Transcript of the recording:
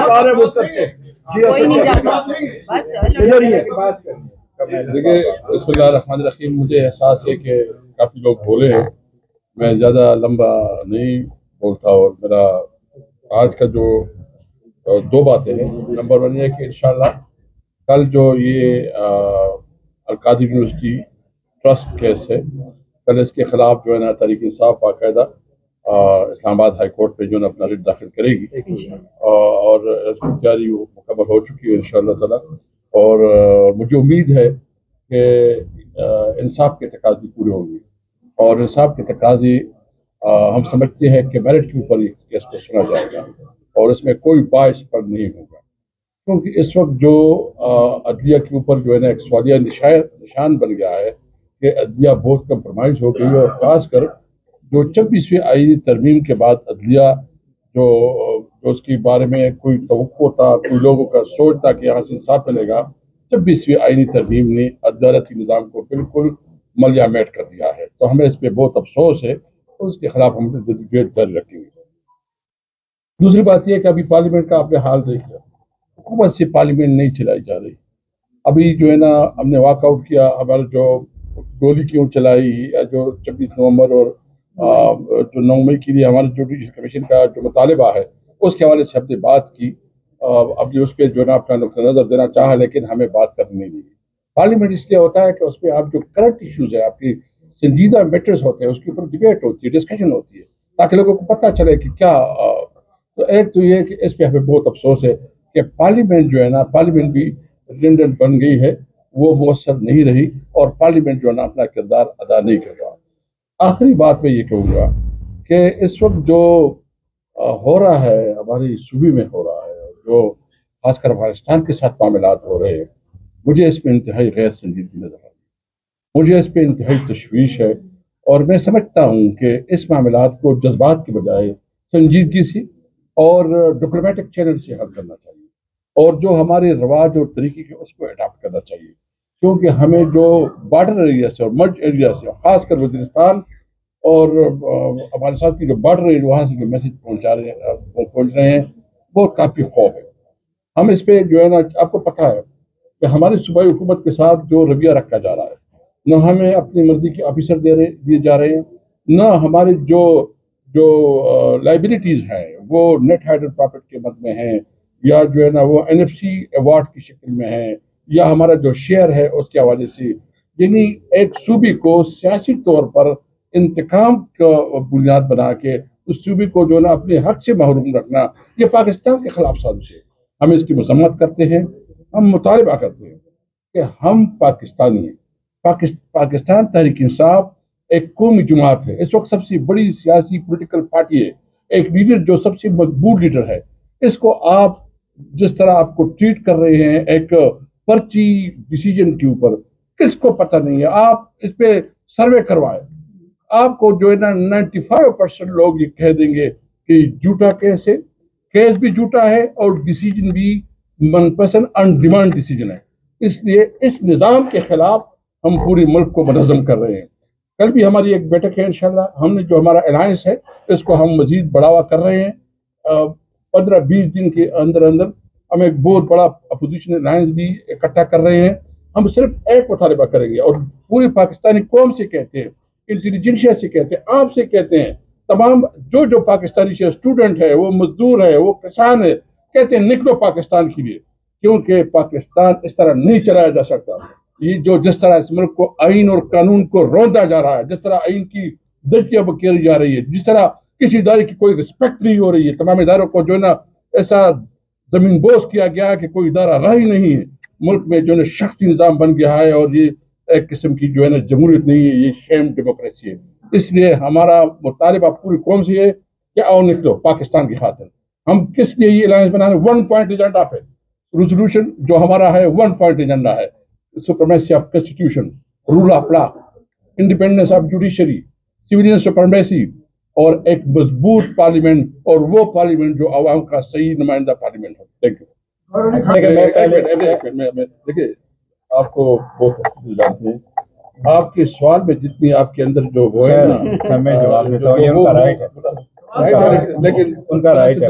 سارے متفق کوئی نہیں جاتا بس ادھر ہی ہے کہ بات کرنی دیکھیے بسم اللہ الرحمن الرحیم. مجھے احساس ہے کہ کافی لوگ بولے ہیں, میں زیادہ لمبا نہیں بولتا, اور میرا آج کا جو دو باتیں ہیں. نمبر 1 یہ کہ انشاءاللہ کل جو یہ القادری یونیورسٹی ٹرسٹ کیس ہے, کل اس کے خلاف جو ہے نا تحریک انصاف باقاعدہ اسلام آباد ہائی کورٹ پہ جو ہے نا اپنا ریٹ داخل کرے گی, اور اس کی تیاری مکمل ہو چکی ہے انشاءاللہ تعالی. اور مجھے امید ہے کہ انصاف کے تقاضے پورے ہوں گے, اور انصاف کے تقاضے ہم سمجھتے ہیں کہ میرٹ کے اوپر کیس کو سنا جائے گا, اور اس میں کوئی باعث پر نہیں ہوگا, کیونکہ اس وقت جو عدلیہ کے اوپر جو ہے نا ایک سوالیہ نشان بن گیا ہے کہ عدلیہ بہت کمپرومائز ہو گئی ہے, اور خاص کر جو 26ویں آئینی ترمیم کے بعد عدلیہ جو اس کے بارے میں کوئی توقع تھا, کوئی لوگوں کا سوچ تھا کہ یہاں سے انصاف ملے گا, 26ویں آئینی ترمیم نے عدالتی نظام کو بالکل ملیا میٹ کر دیا ہے. تو ہمیں اس پہ بہت افسوس ہے, اور اس کے خلاف ہم جدوجہد جاری رکھیں گے. دوسری بات یہ ہے کہ ابھی پارلیمنٹ کا آپ نے حال دیکھ لیا, حکومت سے پارلیمنٹ نہیں چلائی جا رہی. ابھی جو ہے نا ہم نے واک آؤٹ کیا, ہمارا جو گولی کیوں چلائی, یا جو 26 نومبر اور جو 9 مئی کے لیے ہمارے جوڈیشل کمیشن کا جو مطالبہ ہے, اس کے حوالے سے ہم نے بات کی. اب اس پہ جو ہے نا اپنا نقطہ نظر دینا چاہا, لیکن ہمیں بات کرنے نہیں دی. پارلیمنٹ اس لیے ہوتا ہے کہ اس پہ آپ جو کرنٹ ایشوز ہے, آپ کی سنجیدہ میٹرز ہوتے ہیں, اس کے اوپر ڈبیٹ ہوتی ہے, ڈسکشن ہوتی ہے, تاکہ لوگوں کو پتہ چلے کہ کیا. تو ایک تو یہ کہ اس پہ ہمیں بہت افسوس ہے کہ پارلیمنٹ جو ہے نا, پارلیمنٹ بھی ریڈنڈنٹ بن گئی ہے, وہ مؤثر نہیں رہی, اور پارلیمنٹ جو ہے نا اپنا کردار ادا نہیں کر رہا. آخری بات میں یہ کہوں گا کہ اس وقت جو ہو رہا ہے ہماری صوبے میں ہو رہا ہے, جو خاص کر افغانستان کے ساتھ معاملات ہو رہے ہیں, مجھے اس میں انتہائی غیر سنجیدگی نظر آتی ہے, مجھے اس پہ انتہائی تشویش ہے, اور میں سمجھتا ہوں کہ اس معاملات کو جذبات کے بجائے سنجیدگی سے اور ڈپلومیٹک چینل سے حل کرنا چاہیے, اور جو ہمارے رواج اور طریقے کے اس کو اڈاپٹ کرنا چاہیے. کیونکہ ہمیں جو بارڈر ایریا سے اور مرج ایریا سے, خاص کر وزیرستان اور ہمارے ساتھ کی جو بارڈر ایریا, وہاں سے جو میسج پہنچ رہے ہیں, بہت کافی خوف ہے. ہم اس پہ جو ہے نا, آپ کو پتہ ہے کہ ہماری صوبائی حکومت کے ساتھ جو رویہ رکھا جا رہا ہے, نہ ہمیں اپنی مرضی کے آفیسر دیے جا رہے ہیں, نہ ہمارے جو لائبلٹیز ہیں وہ نیٹ ہائڈر پراپرٹی کے مد میں ہیں, یا جو ہے نا وہ NFC ایوارڈ کی شکل میں ہیں, یا ہمارا جو شیئر ہے اس کے حوالے سے. یعنی ایک صوبے کو سیاسی طور پر انتقام کا بنیاد بنا کے اس صوبے کو جو ہے نا اپنے حق سے محروم رکھنا, یہ پاکستان کے خلاف سازش ہے. ہم اس کی مذمت کرتے ہیں, ہم مطالبہ کرتے ہیں کہ ہم پاکستانی ہیں. پاکستان تحریک انصاف ایک قومی جماعت ہے, اس وقت سب سے بڑی سیاسی پولیٹیکل پارٹی ہے, ایک لیڈر جو سب سے مضبوط لیڈر ہے. اس کو آپ جس طرح آپ کو ٹریٹ کر رہے ہیں ایک پرچی ڈیسیجن کے اوپر, کس کو پتہ نہیں ہے. آپ اس پہ سروے کروائے, آپ کو جو ہے نا 95% لوگ یہ کہہ دیں گے کہ جھوٹا کیس ہے, کیس بھی جھوٹا ہے, اور ڈیسیجن بھی من پسند ان ڈیمانڈ ڈیسیجن ہے. اس لیے اس نظام کے خلاف ہم پورے ملک کو منظم کر رہے ہیں. کل بھی ہماری ایک بیٹھک ہے انشاءاللہ, ہم نے جو ہمارا الائنس ہے اس کو ہم مزید بڑھاوا کر رہے ہیں. 15-20 دن کے اندر ہم ایک بہت بڑا اپوزیشن الائنس بھی اکٹھا کر رہے ہیں. ہم صرف ایک مطالبہ کریں گے, اور پوری پاکستانی قوم سے کہتے ہیں, انٹیلیجنشیا سے کہتے ہیں, آپ سے کہتے ہیں, تمام جو پاکستانی اسٹوڈنٹ ہے, وہ مزدور ہے, وہ کسان ہے, کہتے ہیں نکلو پاکستان کے لیے, کیونکہ پاکستان اس طرح نہیں چلایا جا سکتا. یہ جس طرح اس ملک کو آئین اور قانون کو روندا جا رہا ہے, جس طرح آئین کی درجیاں بکھیری جا رہی ہے, جس طرح کسی ادارے کی کوئی رسپیکٹ نہیں ہو رہی ہے, تمام اداروں کو جو ہے نا ایسا زمین بوس کیا گیا کہ کوئی ادارہ رہا ہی نہیں ہے. ملک میں جو ہے نا شخصی نظام بن گیا ہے, اور یہ ایک قسم کی جو ہے نا جمہوریت نہیں ہے, یہ شیم ڈیموکریسی ہے. اس لیے ہمارا مطالبہ پوری قوم سے ہے کہ آؤ نکلو پاکستان کی خاطر. ہم کس لیے یہ الائنس بنا رہے ہیں؟ 1 پوائنٹ ایجنڈا پہ ریزولوشن جو ہمارا ہے, 1 پوائنٹ ایجنڈا ہے, supremacy of constitution, rule of law, independence of judiciary, civilian supremacy, اور ایک مضبوط پارلیمنٹ, اور وہ پارلیمنٹ جو عوام کا صحیح نمائندہ پارلیمنٹ ہو. Thank you. دیکھیے آپ کو بہت اچھی جانتے ہیں, آپ کے سوال میں جتنی آپ کے اندر جو وہ ہے نا, ہمیں جواب دیتا ہوں, یہ ان کا رائٹ ہے, لیکن ان کا رائٹ ہے.